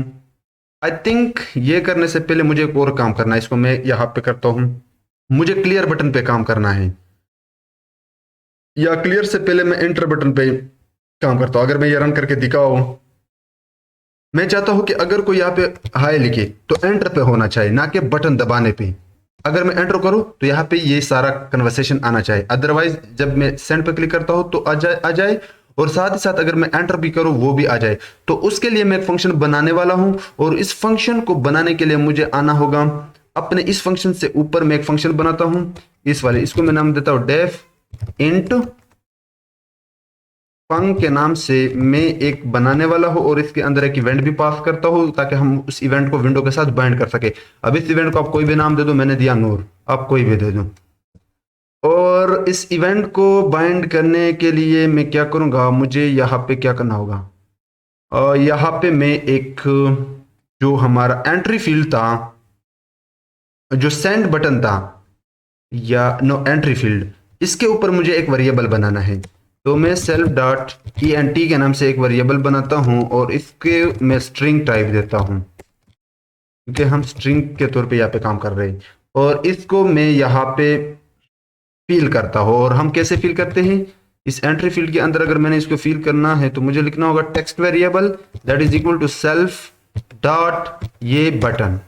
आई थिंक ये करने से पहले मुझे एक और काम करना है, इसको मैं यहां पे करता हूं। मुझे क्लियर बटन पे काम करना है, या क्लियर से पहले मैं एंटर बटन पे काम करता हूं। अगर मैं ये रन करके दिखाऊं, मैं चाहता हूं कि अगर कोई यहाँ पे हाय लिखे तो एंटर पे होना चाहिए, ना कि बटन दबाने पे। अगर मैं एंटर करूं तो यहाँ पे ये सारा कन्वर्सेशन आना चाहिए, अदरवाइज जब मैं सेंड पे क्लिक करता हूं तो आ जाए, और साथ ही साथ अगर मैं एंटर भी करूं वो भी आ जाए। तो उसके लिए मैं एक फंक्शन बनाने वाला हूं, और इस फंक्शन को बनाने के लिए मुझे आना होगा अपने इस फंक्शन से ऊपर। मैं एक फंक्शन बनाता हूं इस वाले, इसको मैं नाम देता हूं डेफ इंट फंक के नाम से मैं एक बनाने वाला हूं, और इसके अंदर एक इवेंट भी पास करता हूं ताकि हम उस इवेंट को विंडो के साथ बाइंड कर सके। अब इस इवेंट को आप कोई भी नाम दे दो, मैंने दिया नूर, आप कोई भी दे दो। और इस इवेंट को बाइंड करने के लिए मैं क्या करूंगा, मुझे यहाँ पे क्या करना होगा, यहाँ पे मैं एक जो हमारा एंट्री फील्ड था, जो सेंड बटन था, या नो एंट्री फील्ड, इसके ऊपर मुझे एक वेरिएबल बनाना है। तो मैं सेल्फ डॉट ENT के नाम से एक वेरिएबल बनाता हूं, और इसके मैं स्ट्रिंग टाइप देता हूं क्योंकि हम स्ट्रिंग के तौर पे यहाँ पे काम कर रहे हैं। और इसको मैं यहाँ पे फिल करता हूं, और हम कैसे फिल करते हैं, इस एंट्री फील्ड के अंदर अगर मैंने इसको फिल करना है तो मुझे लिखना होगा text variable that is equal to self dot ये बटन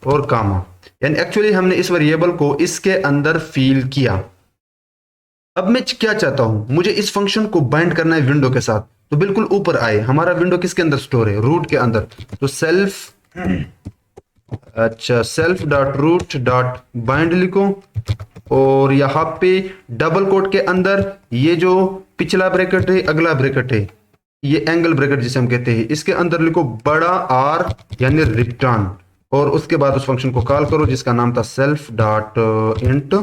और कामा। यानी एक्चुअली हमने इस वेरिएबल को इसके अंदर फील किया। अब मैं क्या चाहता हूं, मुझे इस फंक्शन को बाइंड करना है विंडो के साथ, तो बिल्कुल ऊपर आए, हमारा विंडो किसके अंदर स्टोर है, रूट के अंदर। तो self dot root dot bind लिखो, और यहां पे डबल कोट के अंदर ये जो पिछला ब्रैकेट है अगला ब्रैकेट है, ये एंगल ब्रैकेट जिसे हम कहते हैं, इसके अंदर लिखो बड़ा आर यानी रिटर्न, और उसके बाद उस फंक्शन को कॉल करो जिसका नाम था सेल्फ डॉट इंट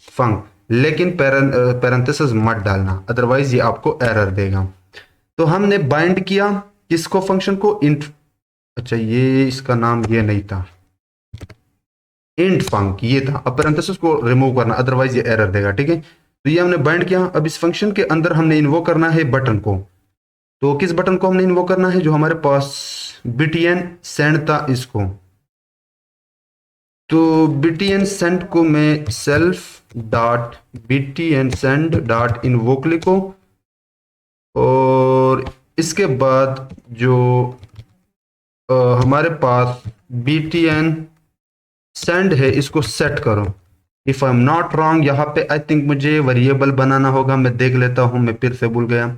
फंक, लेकिन पैरेंथेसिस मत डालना, अदरवाइज ये आपको एरर देगा। तो हमने बाइंड किया किसको, फंक्शन को, इंट, अच्छा ये इसका नाम ये नहीं था, इंट फंक ये था। अब पैरेंथेसिस को रिमूव करना, अदरवाइज ये एरर देगा, ठीक है। तो ये हमने बाइंड किया। अब इस फंक्शन के अंदर हमने इन्वोक करना है बटन को। तो किस बटन को हमने इन्वोक करना है, जो हमारे पास btn सेंड था इसको। तो btn सेंड को मैं self dot btn send dot invoke लिखो, और इसके बाद जो हमारे पास btn सेंड है इसको सेट करो। If I am not wrong, यहाँ पे आई थिंक मुझे वेरिएबल बनाना होगा, मैं देख लेता हूँ, मैं फिर से भूल गया।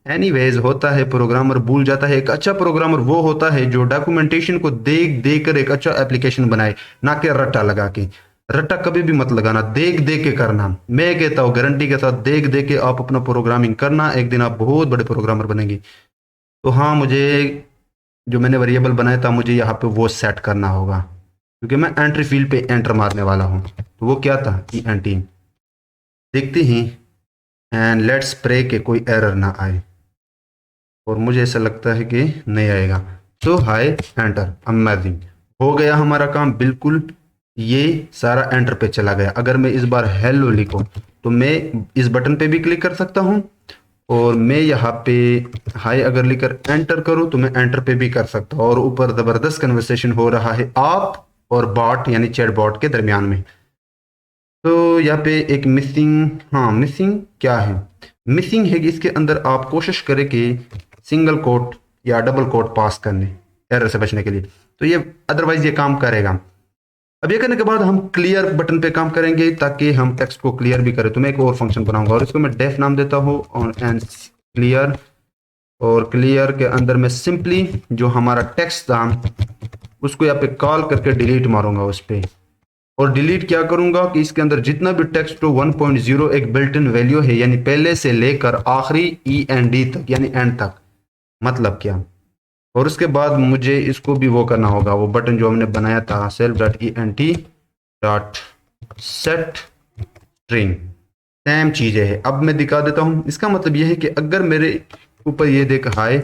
एनीवेज होता है, प्रोग्रामर भूल जाता है। एक अच्छा प्रोग्रामर वो होता है जो डॉक्यूमेंटेशन को देख देख कर एक अच्छा एप्लीकेशन बनाए, ना कि रट्टा लगा के। रट्टा कभी भी मत लगाना, देख देख के करना। मैं कहता हूँ गारंटी के साथ, देख देख के आप अपना प्रोग्रामिंग करना, एक दिन आप बहुत बड़े प्रोग्रामर बनेंगे। तो हाँ, मुझे जो मैंने वेरिएबल बनाया था मुझे यहाँ पे वो सेट करना होगा, क्योंकि मैं एंट्री फील्ड पे एंटर मारने वाला हूँ। तो वो क्या था, ई एन टी। देखते ही एंड लेट्स प्रे के कोई एरर ना आए, और मुझे ऐसा लगता है कि नहीं आएगा। तो हाय एंटर, अमेजिंग, हो गया हमारा काम बिल्कुल। ये सारा एंटर पे चला गया। अगर मैं इस बार हेलो लिखूं तो मैं इस बटन पे भी क्लिक कर सकता हूं, और मैं यहाँ पे हाय अगर लिखकर एंटर करूं तो मैं एंटर पे भी कर सकता हूं, और ऊपर जबरदस्त कन्वर्सेशन हो रहा है आप और बॉट यानी चैट बॉट के दरमियान में। तो यहाँ पे एक मिसिंग, हाँ मिसिंग क्या है, मिसिंग है कि इसके अंदर आप कोशिश करें कि सिंगल कोट या डबल कोट पास करने, एरर से बचने के लिए। तो ये अदरवाइज ये काम करेगा। अब ये करने के बाद हम क्लियर बटन पे काम करेंगे ताकि हम टेक्स्ट को क्लियर भी करें। तो मैं एक और फंक्शन बनाऊंगा और इसको मैं डेफ नाम देता हूँ, और एंड क्लियर, और क्लियर के अंदर मैं सिंपली जो हमारा टेक्स्ट था उसको यहाँ पे कॉल करके डिलीट मारूंगा उस पर। और डिलीट क्या करूंगा कि इसके अंदर जितना भी टेक्स्ट हो 1.0 एक बिल्ट इन वैल्यू है, यानी पहले से लेकर आखिरी ई एन डी तक यानी एंड तक। मतलब क्या, और उसके बाद मुझे इसको भी वो करना होगा, वो बटन जो हमने बनाया था self dot E N T dot set string, same चीजें है। अब मैं दिखा देता हूं। इसका मतलब यह है कि अगर मेरे ऊपर ये देख हाय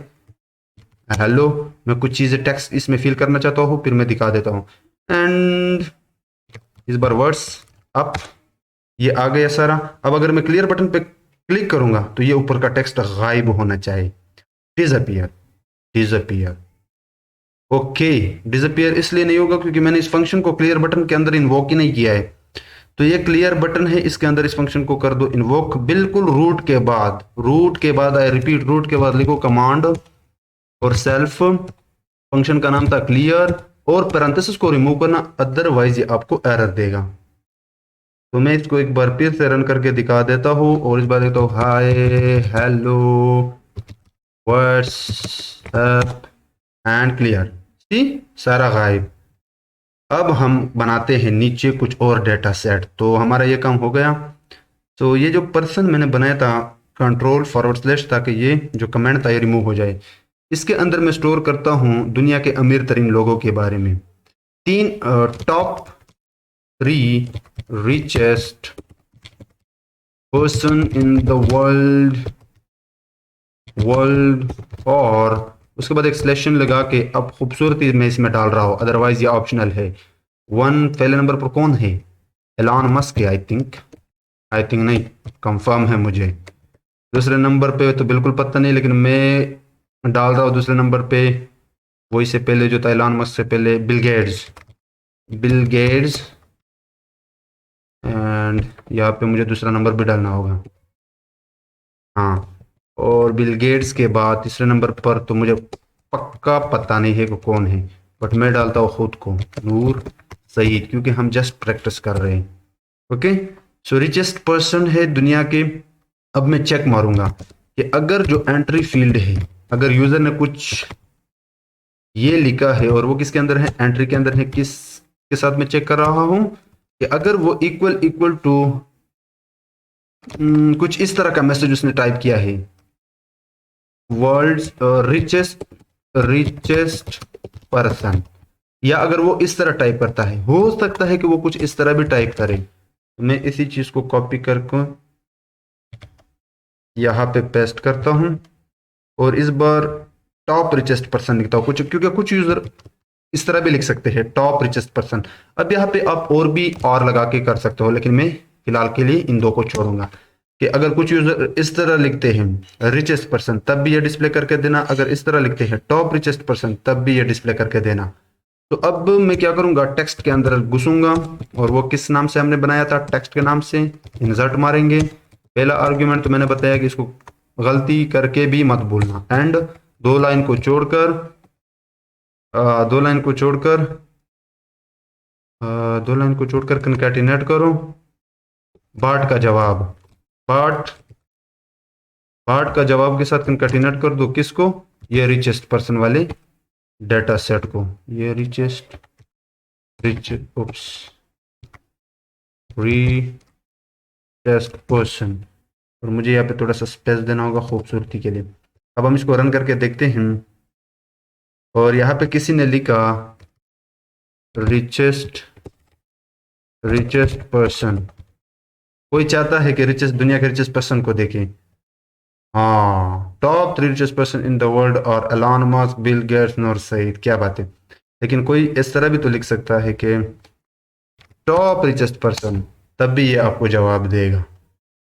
हेलो, मैं कुछ चीजें टेक्स्ट इसमें फिल करना चाहता हूँ, फिर मैं दिखा देता हूँ। एंड इस बार वर्ड्स अप, ये आ गया सारा। अब अगर मैं क्लियर बटन पे क्लिक करूंगा तो ये ऊपर का टेक्स्ट गायब होना चाहिए, डिसअपियर, डिसअपियर। ओके, डिसअपियर इसलिए नहीं होगा क्योंकि मैंने इस फंक्शन को क्लियर बटन के अंदर इन्वोक ही नहीं किया है। तो ये क्लियर बटन है, इसके अंदर इस फंक्शन को कर दो इन्वोक, बिल्कुल रूट के बाद, रूट के बाद आई रिपीट रूट के बाद लिखो कमांड और सेल्फ, फंक्शन का नाम था क्लियर, और पैरेंथेसिस को रिमूव करना, अदरवाइज ये आपको एरर देगा। तो मैं इसको एक बार फिर से रन करके दिखा देता हूँ, और इस बार देता हूँ hi hello what's up and clear. See, सारा गायब। अब हम बनाते हैं नीचे कुछ और डेटा सेट। तो हमारा ये काम हो गया। तो ये जो पर्सन मैंने बनाया था कंट्रोल फॉरवर्ड स्लैश, ताकि ये जो कमेंट था ये रिमूव हो जाए। इसके अंदर मैं स्टोर करता हूँ दुनिया के अमीर तरीन लोगों के बारे में, तीन top 3 richest person in the world, और उसके बाद एक स्लेशन लगा के अब खूबसूरती मैं इसमें डाल रहा हूँ, अदरवाइज ये ऑप्शनल है। पहले नंबर पर कौन है, एलॉन मस्क है, आई थिंक नहीं, कंफर्म है मुझे। दूसरे नंबर पे तो बिल्कुल पता नहीं, लेकिन मैं डाल रहा हूँ दूसरे नंबर पे वही से पहले जो था एलॉन मस्क से पहले, Bill Gates, Bill Gates. And यहाँ पे मुझे दूसरा नंबर भी डालना होगा, हाँ। और बिल गेट्स के बाद तीसरे नंबर पर तो मुझे पक्का पता नहीं है कि कौन है, बट मैं डालता हूँ खुद को, नूर सईद, क्योंकि हम जस्ट प्रैक्टिस कर रहे हैं। ओके, सो रिचेस्ट पर्सन है दुनिया के। अब मैं चेक मारूंगा कि अगर जो एंट्री फील्ड है, अगर यूजर ने कुछ ये लिखा है और वो किसके अंदर है, एंट्री के अंदर है, किस के साथ मैं चेक कर रहा हूं कि अगर वो इक्वल इक्वल टू कुछ इस तरह का मैसेज उसने टाइप किया है, वर्ल्ड्स रिचेस्ट रिचेस्ट पर्सन, या अगर वो इस तरह टाइप करता है, हो सकता है कि वो कुछ इस तरह भी टाइप करे। तो मैं इसी चीज को कॉपी करके यहाँ पे पेस्ट करता हूं और इस बार टॉप रिचेस्ट पर्सन लिखता हूं कुछ, क्योंकि कुछ यूजर इस तरह भी लिख सकते हैं, टॉप रिचेस्ट पर्सन। अब यहाँ पे आप और भी और लगा के कर सकते हो, लेकिन मैं फिलहाल के लिए इन दो को छोड़ूंगा। कि अगर कुछ यूजर इस तरह लिखते हैं रिचेस्ट पर्सन, तब भी ये डिस्प्ले करके देना। अगर इस तरह लिखते हैं टॉप रिचेस्ट पर्सन, तब भी ये डिस्प्ले करके देना। तो अब मैं क्या करूंगा, टेक्स्ट के अंदर घुसूंगा और वो किस नाम से हमने बनाया था, टेक्स्ट के नाम से इंसर्ट मारेंगे। पहला आर्ग्यूमेंट तो मैंने बताया कि इसको गलती करके भी मत भूलना, एंड दो लाइन को छोड़कर दो लाइन को छोड़कर दो लाइन को छोड़कर कंकैटिनेट करो बाट का जवाब, बाट बाट का जवाब के साथ कंकैटिनेट कर दो किसको, ये रिचेस्ट पर्सन वाले डेटा सेट को। ये रिचेस्ट रिचेस्ट पर्सन, और मुझे यहाँ पे थोड़ा सा स्पेस देना होगा खूबसूरती के लिए। अब हम इसको रन करके देखते हैं और यहाँ पे किसी ने लिखा रिचेस्ट पर्सन। कोई चाहता है कि रिचेस्ट दुनिया के रिचेस्ट पर्सन को देखें। हाँ, top 3 richest person in the world और एलन मस्क, बिल गेट्स, नूर सईद। क्या बात है। लेकिन कोई इस तरह भी तो लिख सकता है कि टॉप रिचेस्ट पर्सन, तब भी ये आपको जवाब देगा।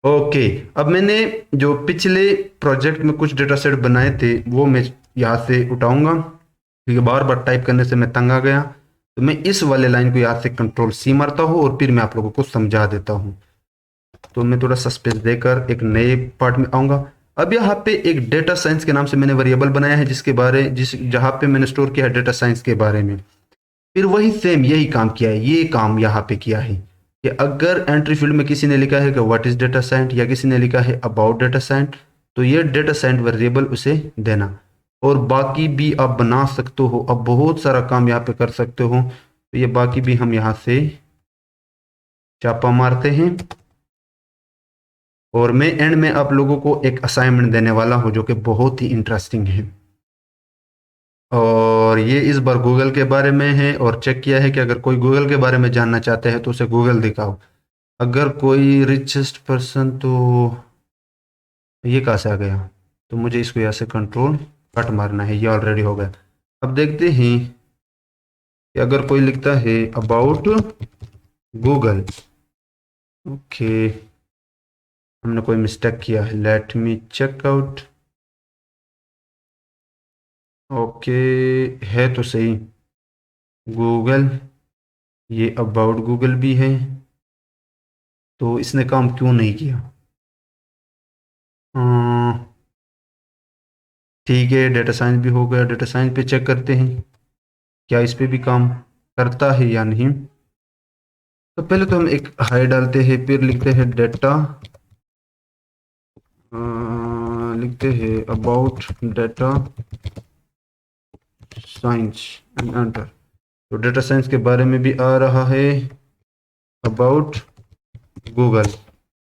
ओके, अब मैंने जो पिछले प्रोजेक्ट में कुछ डेटा सेट बनाए थे वो मैं यहाँ से उठाऊंगा, क्योंकि बार बार टाइप करने से मैं तंग आ गया। तो मैं इस वाले लाइन को यहाँ से कंट्रोल सी मारता हूँ और फिर मैं आप लोगों को समझा देता हूँ। तो मैं थोड़ा सा स्पेस देकर एक नए पार्ट में आऊंगा। अब यहाँ पे एक डेटा साइंस के नाम से मैंने वेरिएबल बनाया है, जहाँ पे मैंने स्टोर किया है डेटा साइंस के बारे में। फिर वही सेम यही काम किया है, ये काम यहाँ पे किया है कि अगर एंट्री फील्ड में किसी ने लिखा है कि व्हाट इज डेटा साइंस, या किसी ने लिखा है अबाउट डेटा साइंस, तो ये डेटा साइंस वेरिएबल उसे देना। और बाकी भी आप बना सकते हो, अब बहुत सारा काम यहाँ पे कर सकते हो। तो ये बाकी भी हम यहाँ से छापा मारते हैं और मैं एंड में आप लोगों को एक असाइनमेंट देने वाला हूँ जो कि बहुत ही इंटरेस्टिंग है। और ये इस बार गूगल के बारे में है, और चेक किया है कि अगर कोई गूगल के बारे में जानना चाहते हैं तो उसे गूगल दिखाओ। अगर कोई रिचेस्ट पर्सन, तो ये कहाँ से आ गया, तो मुझे इसको यहाँ से कंट्रोल कट मारना है, ये ऑलरेडी हो गया। अब देखते हैं कि अगर कोई लिखता है अबाउट गूगल, ओके हमने कोई मिस्टेक किया है, let me check out. Okay, है तो सही गूगल, ये अबाउट गूगल भी है, तो इसने काम क्यों नहीं किया। ठीक है, डेटा साइंस भी हो गया। डेटा साइंस पे चेक करते हैं क्या इस पे भी काम करता है या नहीं। तो पहले तो हम एक हाई डालते हैं, फिर लिखते हैं डेटा, लिखते हैं about data science and enter. तो डेटा साइंस के बारे में भी आ रहा है, अबाउट गूगल,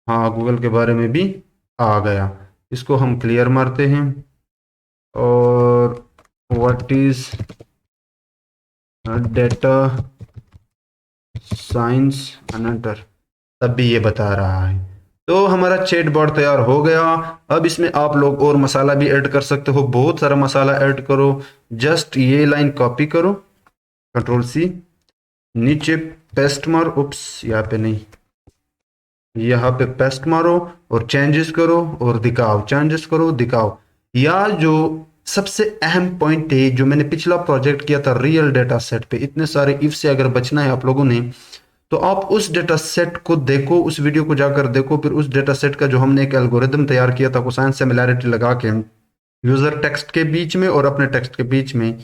हाँ गूगल के बारे में भी आ गया। इसको हम क्लियर मारते हैं और what is data science and enter, तब भी ये बता रहा है। तो हमारा चैट बॉट तैयार हो गया। अब इसमें आप लोग और मसाला भी ऐड कर सकते हो, बहुत सारा मसाला ऐड करो। जस्ट ये लाइन कॉपी करो, कंट्रोल सी, नीचे पेस्ट मारो, उप्स यहाँ पे नहीं, यहाँ पे पेस्ट मारो और चेंजेस करो और दिखाओ, चेंजेस करो दिखाओ। या जो सबसे अहम पॉइंट है जो मैंने पिछला प्रोजेक्ट किया था रियल डेटा सेट पे, इतने सारे इफ से अगर बचना है आप लोगों ने, तो आप उस डेटा सेट को देखो, उस वीडियो को जाकर देखो। फिर उस डेटा सेट का जो हमने एक एल्गोरिदम तैयार किया था कोसाइन सिमिलैरिटी लगा के यूजर टेक्स्ट के बीच में और अपने टेक्स्ट के बीच में,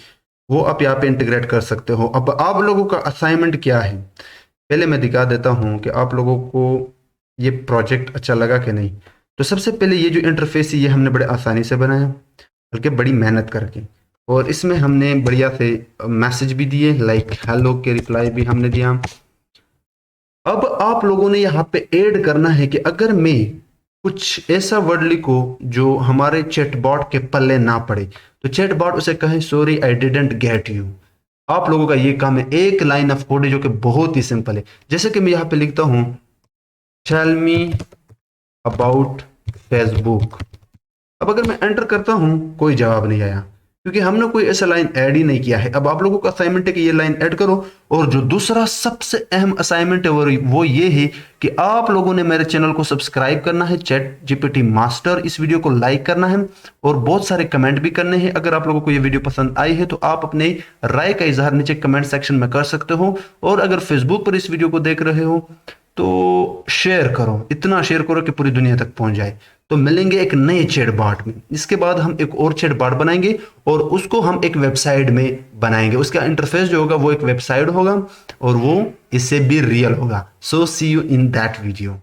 वो आप यहाँ पे इंटीग्रेट कर सकते हो। अब आप लोगों का असाइनमेंट क्या है, पहले मैं दिखा देता हूँ कि आप लोगों को ये प्रोजेक्ट अच्छा लगा कि नहीं। तो सबसे पहले ये जो इंटरफेस है ये हमने बड़े आसानी से बनाया, बल्कि बड़ी मेहनत करके, और इसमें हमने बढ़िया से मैसेज भी दिए, लाइक हेलो के रिप्लाई भी हमने दिया। अब आप लोगों ने यहाँ पे ऐड करना है कि अगर मैं कुछ ऐसा वर्ड लिखो जो हमारे चैटबॉट के पल्ले ना पड़े, तो चैटबॉट उसे कहे sorry I didn't get you. आप लोगों का ये काम है, एक लाइन ऑफ कोड है जो कि बहुत ही सिंपल है। जैसे कि मैं यहाँ पे लिखता हूं टेल मी अबाउट फेसबुक। अब अगर मैं एंटर करता हूं कोई जवाब नहीं आया, क्योंकि हमने कोई ऐसा लाइन ऐड ही नहीं किया है। अब आप लोगों का असाइनमेंट है कि ये लाइन ऐड करो, और जो दूसरा सबसे अहम असाइनमेंट है वो ये है कि आप लोगों ने मेरे चैनल को सब्सक्राइब करना है, चैट जीपीटी मास्टर, इस वीडियो को लाइक करना है और बहुत सारे कमेंट भी करने हैं। अगर आप लोगों को ये वीडियो पसंद आई है तो आप अपने राय का इजहार नीचे कमेंट सेक्शन में कर सकते हो, और अगर फेसबुक पर इस वीडियो को देख रहे हो तो शेयर करो, इतना शेयर करो कि पूरी दुनिया तक पहुंच जाए। तो मिलेंगे एक नए चैटबॉट में। इसके बाद हम एक और चैटबॉट बनाएंगे और उसको हम एक वेबसाइट में बनाएंगे। उसका इंटरफेस जो होगा वो एक वेबसाइट होगा और वो इससे भी रियल होगा। सो सी यू इन दैट वीडियो।